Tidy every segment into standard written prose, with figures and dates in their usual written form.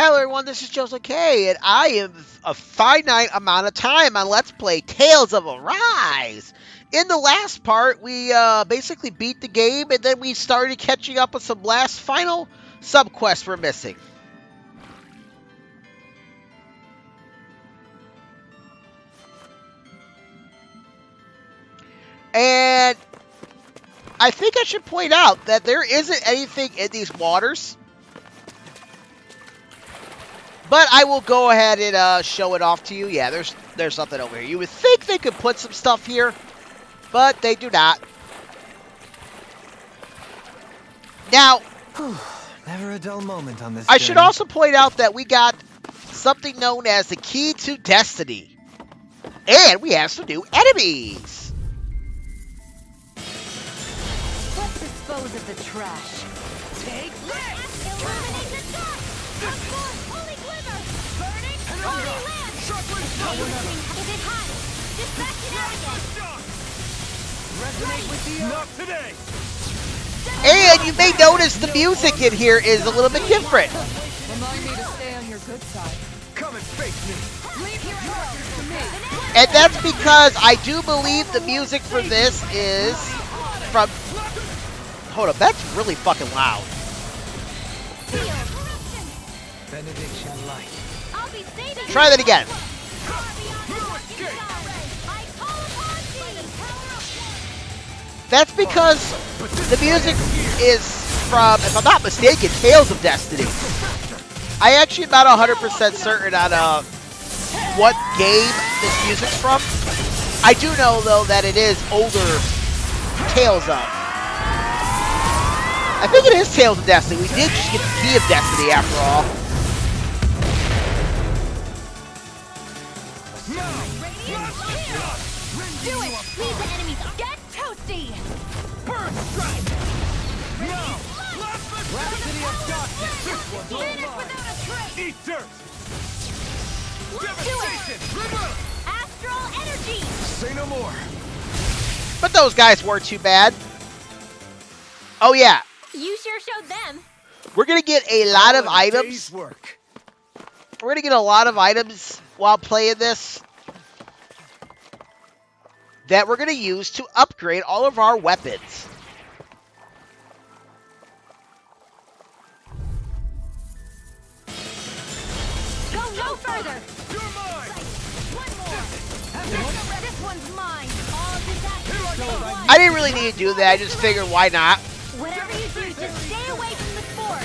Hello everyone, this is Joseph K, and I am a finite amount of time on Let's Play Tales of Arise. In the last part, we basically beat the game, and then we started catching up with some last final subquests we're missing. And I think I should point out that there isn't anything in these waters. But I will go ahead and show it off to you. Yeah, there's something over here. You would think they could put some stuff here, but they do not. Now, never a dull moment on this I journey. should also point out that we got something known as the Key to Destiny. And we have some new enemies. Let's dispose of the trash. Take this! Eliminate the dust! Transform holy glimmer! Burning holy lamp! Is it hot? Dispatch it out again! Resonate with the Not today! And you may notice the music in here is a little bit different. Remind me to stay on your good side. Come and face me! Leave your worries to me. And that's because I do believe the music for this is from... Hold up, that's really fucking loud. Benediction light. I'll be saving Try that again. That's because the music is from, if I'm not mistaken, Tales of Destiny. I actually am not 100% certain on what game this music's from. I do know, though, that it is older Tales of. I think it is Tales of Destiny. We did just get the Key of Destiny after all. Do it! Leave the enemies get toasty! Burn strike! No! Rhapsody of darkness! This one's all Finish mine! without a trace! Eat dirt! Do it! Astral energy! Say no more! But those guys weren't too bad. Oh, yeah. You sure showed them. We're going to get a lot of All a items. day's work. We're going to get a lot of items while playing this that we're going to use to upgrade all of our weapons. Go no further! You're mine! One more! This one's mine! All disaster! I didn't really need to do that. I just figured, why not? Whatever you do, just stay away from the sport!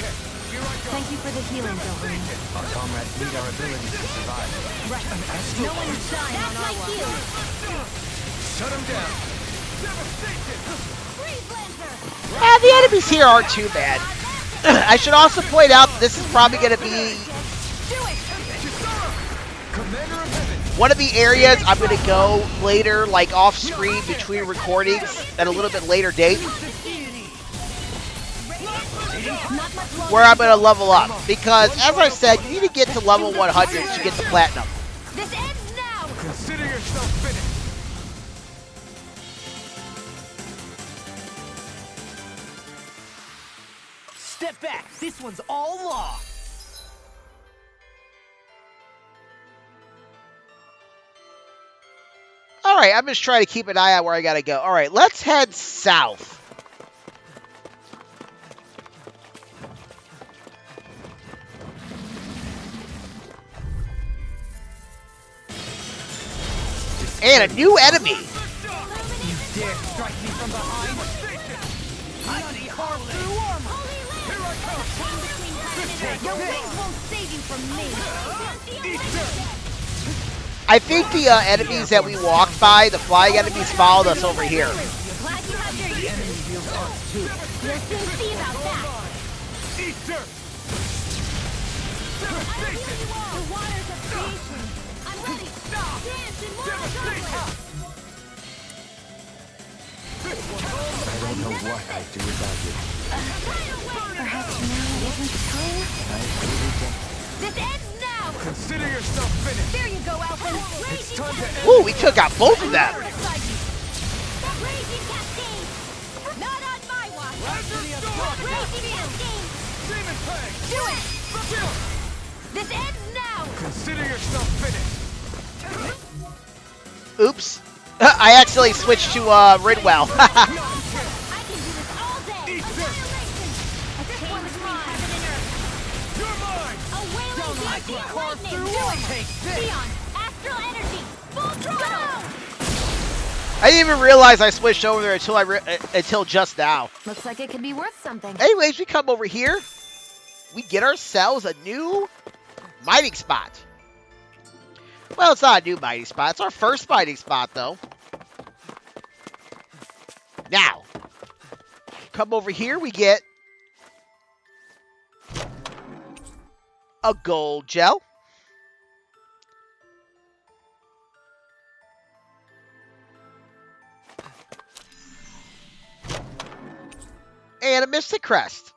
Thank you for the healing, Delvin. Our comrades need our ability to survive. Right. No one is dying on That's our my watch. shield! Shut him down! Freeze Lancer! The enemies here aren't too bad. I should also point out this is probably going to be Do it! Commander of Heaven! one of the areas I'm going to go later, like off screen between recordings at a little bit later date, Not much longer. where I'm going to level up. Because, as I said, you need to get to level 100 to get the platinum. This ends now! Consider yourself finished! Step back. This one's all law. Alright, I'm just trying to keep an eye on where I got to go. Alright, let's head south. And a new enemy. You dare strike me from behind? Bloody harmless! Here I come! Your wings won't save you from me! Eat dirt! I think the enemies that we walked by, the flying enemies, followed us over here. Glad you have your uses. We'll soon see about that. Eat dirt! The waters of creation. I'm ready. Dance in water. I don't know what I'd do without you. Perhaps now isn't the time? I really don't. This ends now. Consider yourself finished! There you go, Elfin. It's time to end. Ooh, we took out both of them. Raging Cascade. Not on my watch. Rhapsody of darkness! Raging Cascade. Demon Fang! Do it. This ends now! Consider yourself finished. Oops. I accidentally switched to Ridwell. I can do this all day! Annihilation! A chain between heaven and earth! You're mine. A wailing dancing lightning! Do it! Take this. Beyond! Astral energy! Full throttle! I didn't even realize I switched over there until just now. Looks like it could be worth something. Anyways, we come over here. We get ourselves a new mining spot. Well, it's not a new mining spot. It's our first mining spot, though. Now, come over here. We get a gold gel. And a Mystic Crest.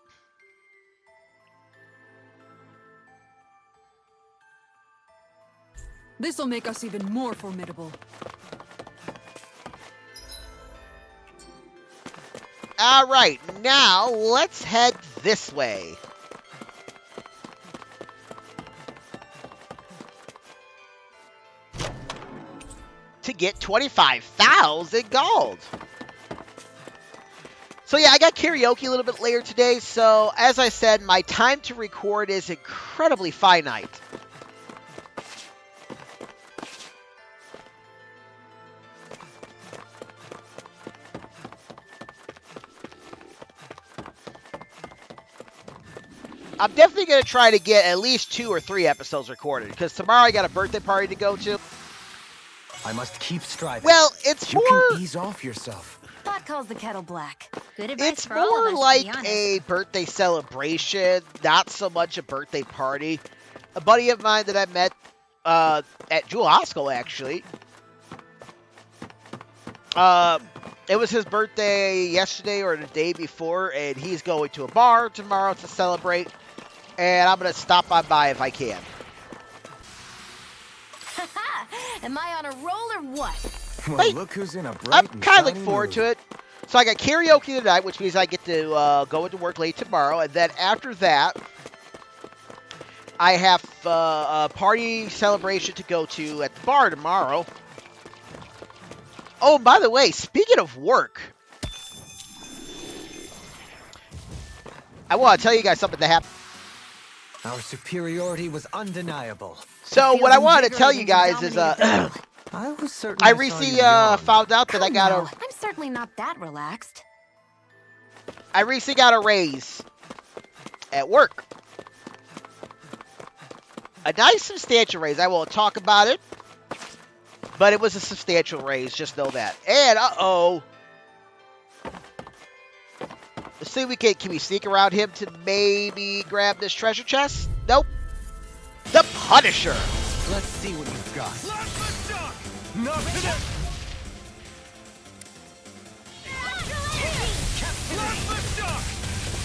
This'll make us even more formidable. All right, now let's head this way. To get 25,000 gold. So yeah, I got karaoke a little bit later today, so as I said, my time to record is incredibly finite. I'm definitely going to try to get at least 2 or 3 episodes recorded, because tomorrow I got a birthday party to go to. I must keep striving. Well, it's you more... can ease off yourself. Pot calls the kettle black. Good advice It's for all more of us, like to be honest. a birthday celebration, not so much a birthday party. A buddy of mine that I met at Jewel Osco, actually. It was his birthday yesterday or the day before, and he's going to a bar tomorrow to celebrate. And I'm going to stop on by if I can. Am I on a roll or what? Well, Hey, look who's in a I'm bright and kind of looking shiny forward mood. to it. So I got karaoke tonight, which means I get to go into work late tomorrow. And then after that, I have a party celebration to go to at the bar tomorrow. Oh, by the way, speaking of work, I want to tell you guys something that happened. Our superiority was undeniable. So what I wanted to tell you guys is I was certain I saw recently you yawn. found out that I Come got now, a I'm certainly not that relaxed. I recently got a raise at work. A nice substantial raise. I won't talk about it, but it was a substantial raise. Just know that. And uh-oh. Let's see if we can we sneak around him to maybe grab this treasure chest? Nope. The Punisher. Let's see what you've got. Plasma shock. Knock to the plasma shock.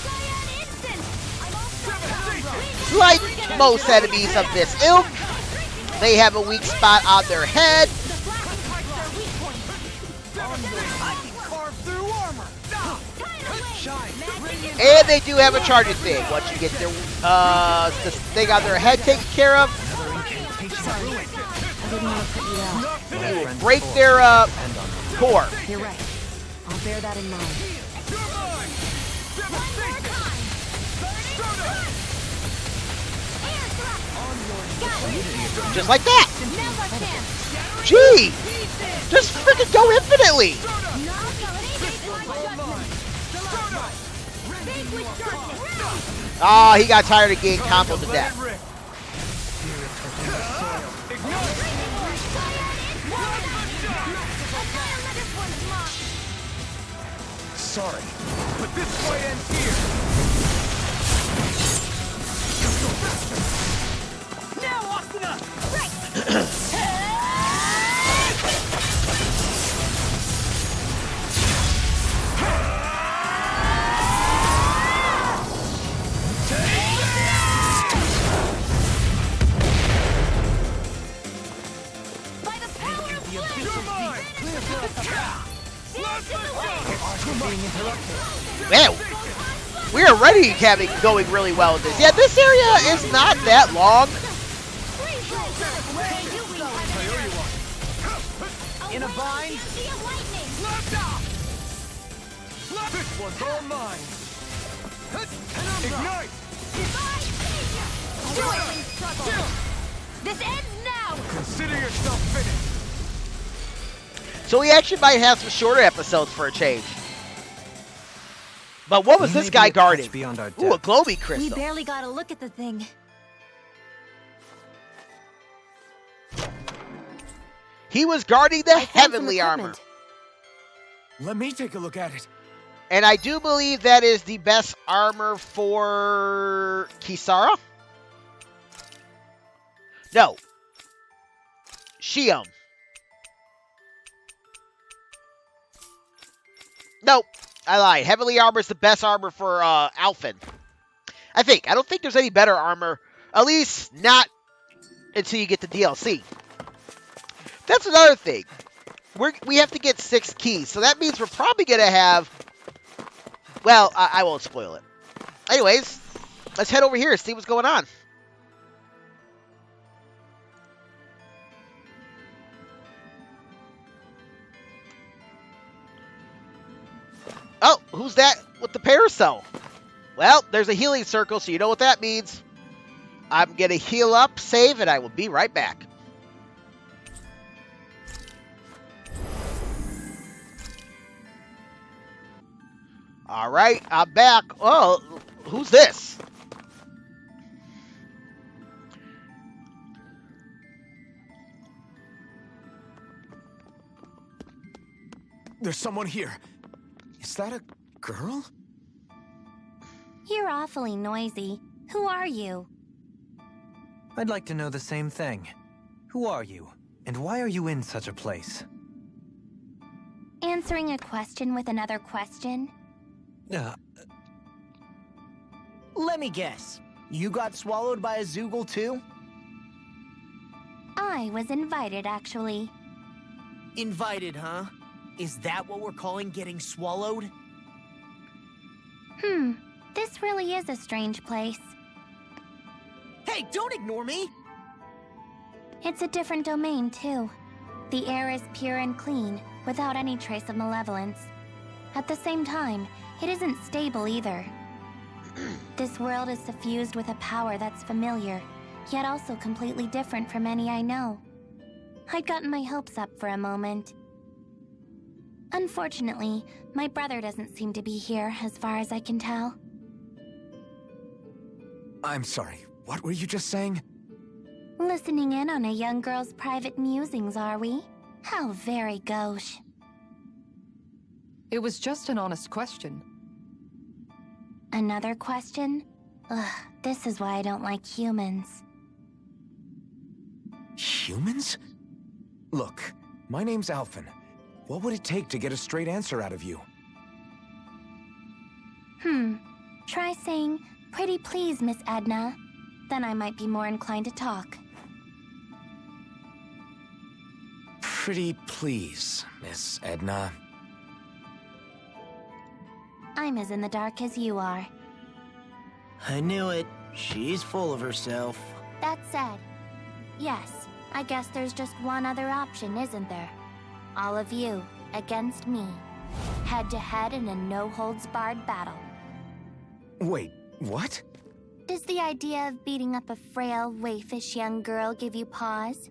Cyan instant! I'm all Like most enemies of this ilk, they have a weak spot on their head. The flashing parts are weak points. I can carve through armor. Magic is And they do have a charging thing. Once you get their this thing on their head taken care of, I didn't want to put you out. you will break their core. You're right. I'll bear that in mind. You're mine. one more time. Burning air thrust. Got it. Just like that. Now's our chance. Gee! Just freaking go infinitely! No Big with darkness. Ah, he got tired of getting comboed to death. Let it rip. Sorry. But this fight ends here. Now, Asuna! By the power of You're will. mine. Plasma shock. Being interrupted. Man, we are already having going really well with this. Yeah, this area is not that long. Hey, you wing inhibitor. In a bind. Sea of lightning. Left off! This one's all mine. Ignite! Divine savior. Joining struggle. This ends now. Consider yourself finished. So we actually might have some shorter episodes for a change. But what was We this may guy be a touch guarding? beyond our Ooh, a depth. glowy We crystal. barely got a look at the thing. He was guarding the I found some heavenly armor. equipment. Let me take a look at it. And I do believe that is the best armor for Kisara. No. Shion. Nope. I lied. Heavenly armor is the best armor for Alphen. I think. I don't think there's any better armor. At least not until you get the DLC. That's another thing. We have to get 6 keys. So that means we're probably going to have... Well, I won't spoil it. Anyways, let's head over here and see what's going on. Oh, who's that with the parasol? Well, there's a healing circle, so you know what that means. I'm going to heal up, save, and I will be right back. All right, I'm back. Oh, who's this? There's someone here. Is that a girl? You're awfully noisy. Who are you? I'd like to know the same thing. Who are you? And why are you in such a place? Answering a question with another question? Let me guess. You got swallowed by a Zoogle too? I was invited, actually. Invited, huh? Is that what we're calling getting swallowed? This really is a strange place. Hey, don't ignore me! It's a different domain, too. The air is pure and clean, without any trace of malevolence. At the same time, it isn't stable either. This world is suffused with a power that's familiar, yet also completely different from any I know. I'd gotten my hopes up for a moment. Unfortunately, my brother doesn't seem to be here, as far as I can tell. I'm sorry. What were you just saying? Listening in on a young girl's private musings, are we? How very gauche. It was just an honest question. Another question? Ugh, this is why I don't like humans. Humans? Look, my name's Alphen. What would it take to get a straight answer out of you? Try saying, "Pretty please, Miss Edna." Then I might be more inclined to talk. Pretty please, Miss Edna. I'm as in the dark as you are. I knew it. She's full of herself. That said, yes, I guess there's just one other option, isn't there? All of you against me. Head to head in a no-holds-barred battle. Wait, what? Does the idea of beating up a frail, waifish young girl give you pause?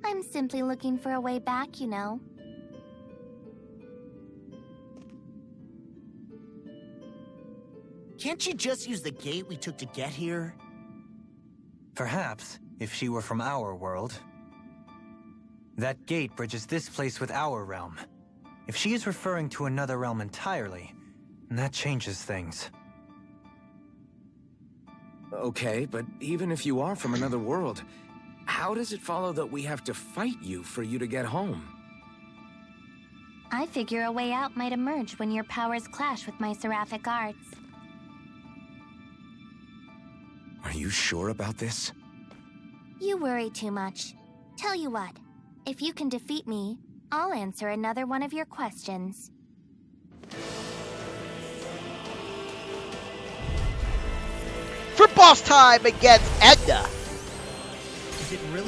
I'm simply looking for a way back, you know. Can't you just use the gate we took to get here? Perhaps, if she were from our world. That gate bridges this place with our realm. If she is referring to another realm entirely, that changes things. Okay, but even if you are from another world, how does it follow that we have to fight you for you to get home? I figure a way out might emerge when your powers clash with my seraphic arts. Are you sure about this? You worry too much. Tell you what, if you can defeat me, I'll answer another one of your questions. For boss time against Edna.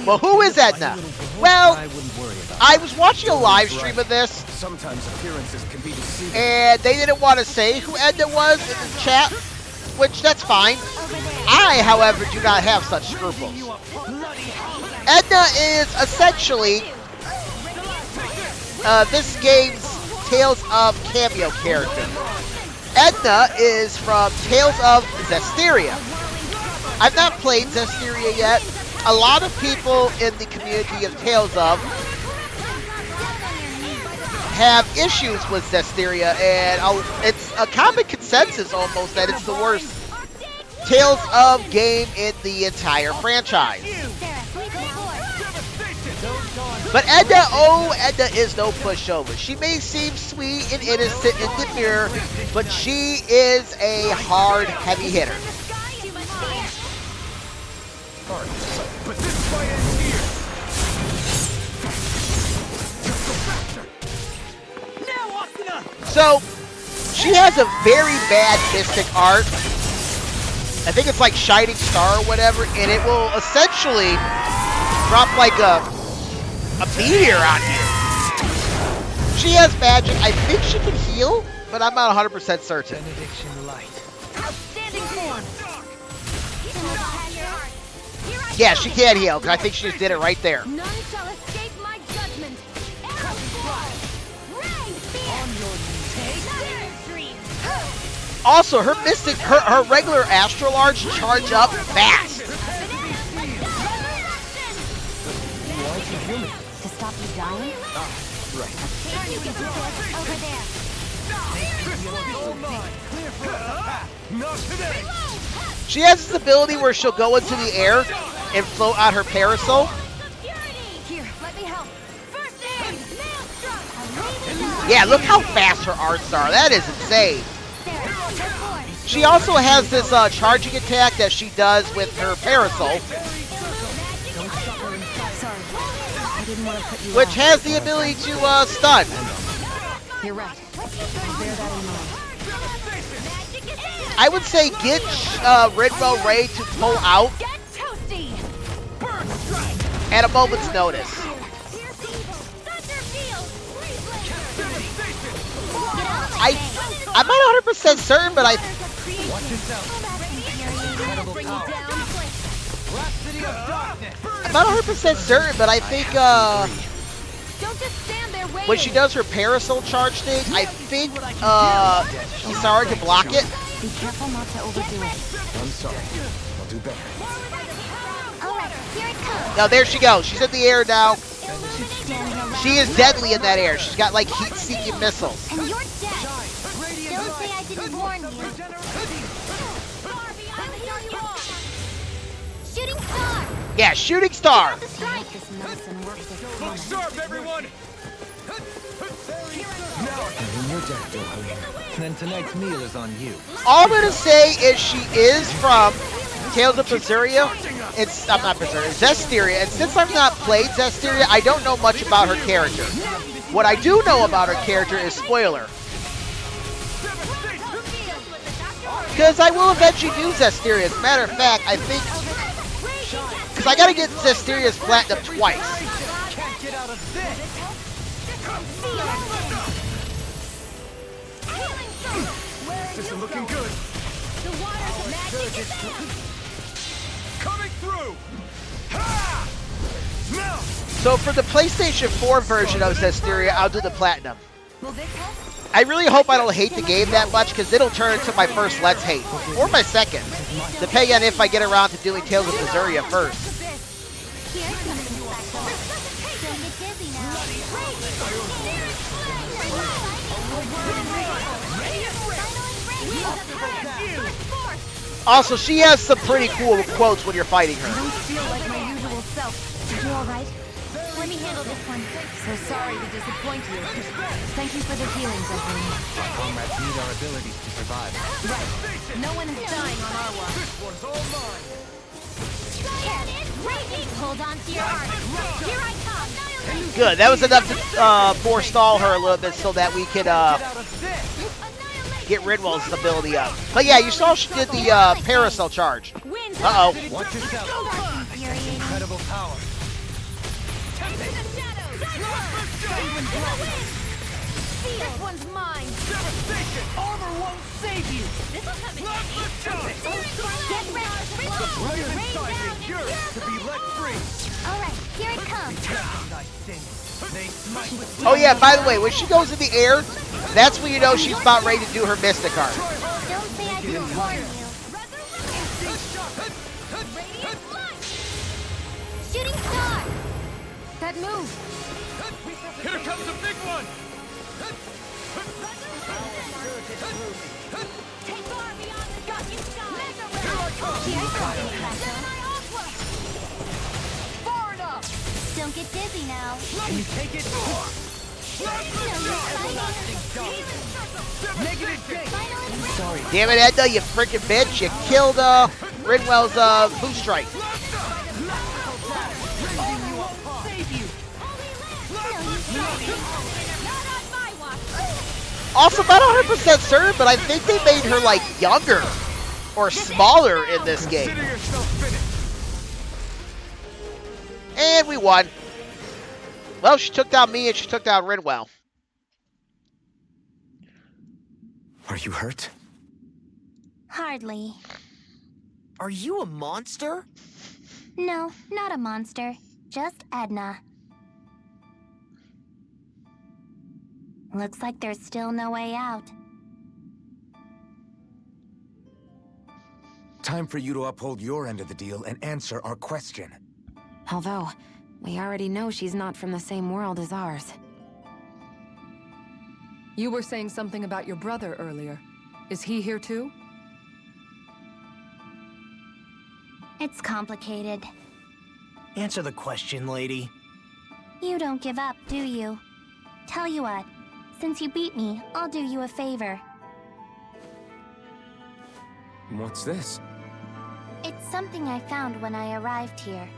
Well, who is Edna? Well, I wouldn't worry about I was watching a live stream of this, Sometimes appearances can be deceiving. and they didn't want to say who Edna was in the chat, which that's fine. I, however, do not have such scruples. Edna is essentially this game's Tales of cameo character. Edna is from Tales of Zestiria. I've not played Zestiria yet. A lot of people in the community of Tales of have issues with Zestiria, and it's a common consensus almost that it's the worst Tales of game in the entire franchise. But Edna, oh, Edna is no pushover. She may seem sweet and innocent in the mirror, but she is a hard, heavy hitter. But this fight ends here. So, she has a very bad mystic art. I think it's like Shining Star or whatever, and it will essentially drop like a meteor on you. She has magic. I think she can heal, but I'm not 100% certain. Benediction light. Outstanding form. Yeah, she can heal, because I think she just did it right there. None shall escape my judgment. Also, her mystic, her regular astral arts charge up fast. To stop you dying? Over there. Not today. She has this ability where she'll go into the air and float on her parasol. Here, let me help. First aid, nail struck. Yeah, look how fast her arts are. That is insane. She also has this charging attack that she does with her parasol, which has the ability to stun. You're right. Bear that in mind. I would say get Ridwell Ray to pull out Get toasty. at a moment's notice. I'm not 100% certain, but Watch yourself. Incredible power. Rhapsody of darkness. I'm not 100% certain, but I think Don't just stand there waiting. when she does her parasol charge thing, I think Kisara can block it. Be careful not to overdo it. I'm sorry. I'll do better. Alright, here it comes. Now there she goes. She's in the air now. Standing around. She is deadly in that air. She's got like heat-seeking missiles. And you're dead. Don't say I didn't warn you. Shooting star. Yeah, shooting star. The strike. This medicine works as Look promised. sharp, everyone. And you're dead, Dohalim. Then tonight's meal is on you. All I'm gonna say is she is from Tales of Berseria. I'm not Berseria, Zestiria. And since I've not played Zestiria, I don't know much about her character. What I do know about her character is spoiler. Because I will eventually do Zestiria. As a matter of fact, I think... Because I gotta get Zestiria's Platinum twice. Can't get out of this. This isn't looking good. Coming through. Ha! Now. So for the PlayStation 4 version of Zestiria, I'll do the Platinum. I really hope I don't hate the game that much, because it'll turn into my first Let's Hate. Or my second. Depending on if I get around to doing Tales of Berseria first. Also, she has some pretty cool quotes when you're fighting her. Don't feel like my usual self. Are you alright? Let me handle this one. So sorry to disappoint you. Thank you for the healing, Zephyr. Our comrades need our abilities to survive. Right. No one is dying on our watch. This one's all mine. Hold on to your heart. Here I come. Good. That was enough to forestall her a little bit so that we could Out of this. get Ridwell's ability up. But yeah, you saw she did the parasol charge. Wind Uh-oh. Watch yourself. That's infuriating. Incredible power. Into the shadows! In the wind! This one's mine! Armor won't save you! This'll come in handy! Get ready! Right Rain inside down me, yours to be let free. Alright, here it comes. I think they smite with Oh yeah, by the way, when she goes in the air, that's when you know she's about ready to do her Mystic Art. Don't say I didn't warn you. Radiant light! Shooting star! That move! Here comes a big one! Take far beyond the gun you shine! Here's something special. Far enough! Don't get dizzy now. Can you take it? Negative gate. Final Sorry. Damn it, Edna, you freaking bitch. You killed Rinwell's Boost Strike. Also, not 100% certain, but I think they made her, like, younger or smaller in this game. Consider yourself finished. And we won. Well, she took down me and she took down Rinwell. Are you hurt? Hardly. Are you a monster? No, not a monster. Just Edna. Looks like there's still no way out. Time for you to uphold your end of the deal and answer our question. Although, we already know she's not from the same world as ours. You were saying something about your brother earlier. Is he here too? It's complicated. Answer the question, lady. You don't give up, do you? Tell you what, since you beat me, I'll do you a favor. What's this? It's something I found when I arrived here.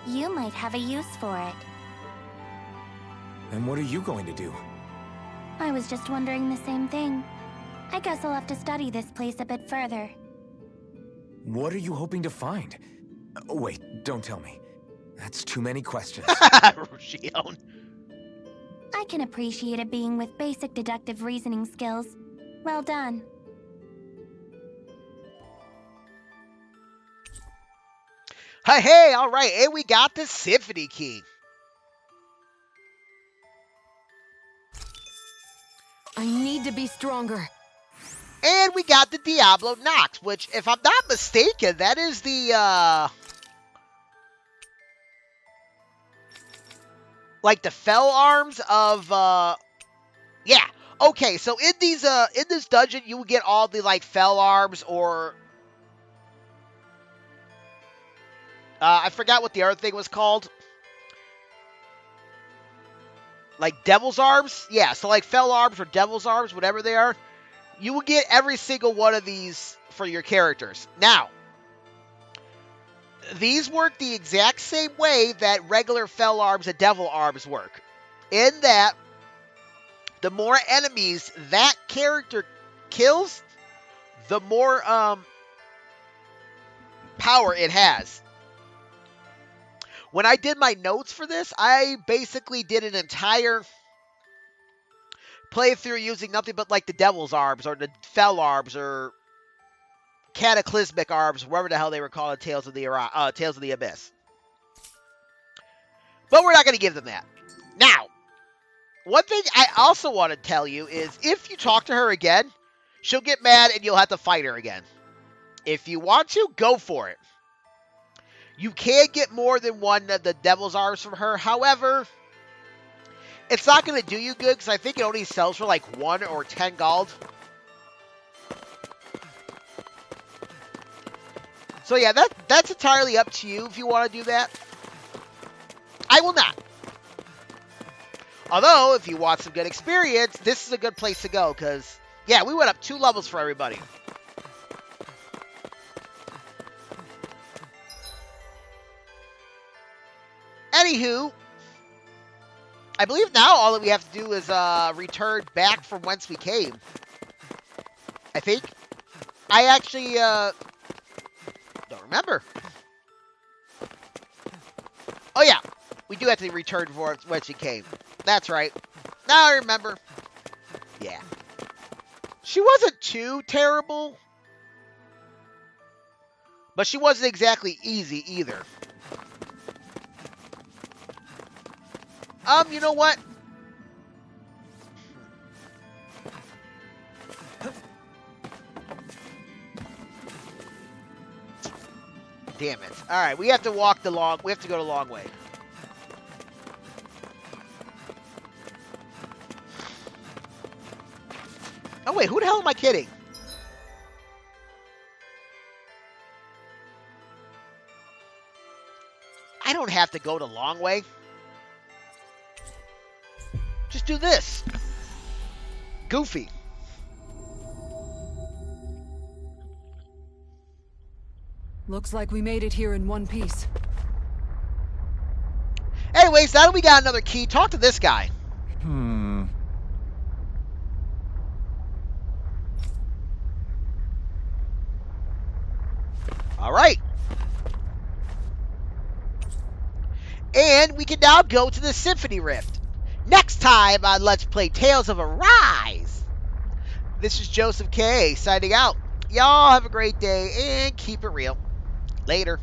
You might have a use for it. And what are you going to do? I was just wondering the same thing. I guess I'll have to study this place a bit further. What are you hoping to find? Wait, don't tell me. That's too many questions. Shion. I can appreciate a being with basic deductive reasoning skills. Well done. Hey, all right. And we got the Symphony Key. I need to be stronger. And we got the Diablo Nox, which, if I'm not mistaken, that is the, like the fell arms of, yeah. Okay, so in these, in this dungeon, you will get all the, like, fell arms or, I forgot what the other thing was called. Like Devil's Arms? Yeah, so like Fell Arms or Devil's Arms, whatever they are. You will get every single one of these for your characters. Now, these work the exact same way that regular Fell Arms and Devil Arms work. In that, the more enemies that character kills, the more power it has. When I did my notes for this, I basically did an entire playthrough using nothing but like the Devil's Arms or the Fell Arms or Cataclysmic Arms, whatever the hell they were called in Tales of the Abyss. But we're not going to give them that. Now, one thing I also want to tell you is if you talk to her again, she'll get mad and you'll have to fight her again. If you want to, go for it. You can get more than one of the Devil's Arms from her. However, it's not going to do you good because I think it only sells for like 1 or 10 gold. So yeah, that's entirely up to you if you want to do that. I will not. Although, if you want some good experience, this is a good place to go because, yeah, we went up 2 levels for everybody. Anywho, I believe now all that we have to do is return back from whence we came. I think. I actually don't Remember? Oh yeah, we do have to return for when she came. That's right. Now I remember. Yeah. She wasn't too terrible. But she wasn't exactly easy either. You know what? Damn it. Alright, we have to walk the long... We have to go the long way. Oh, wait. Who the hell am I kidding? I don't have to go the long way. Just do this. Goofy. Looks like we made it here in one piece. Anyways, now that we got another key, talk to this guy. All right. And we can now go to the Symphony Rift. Next time on Let's Play Tales of Arise. This is Joseph K. signing out. Y'all have a great day and keep it real. Later.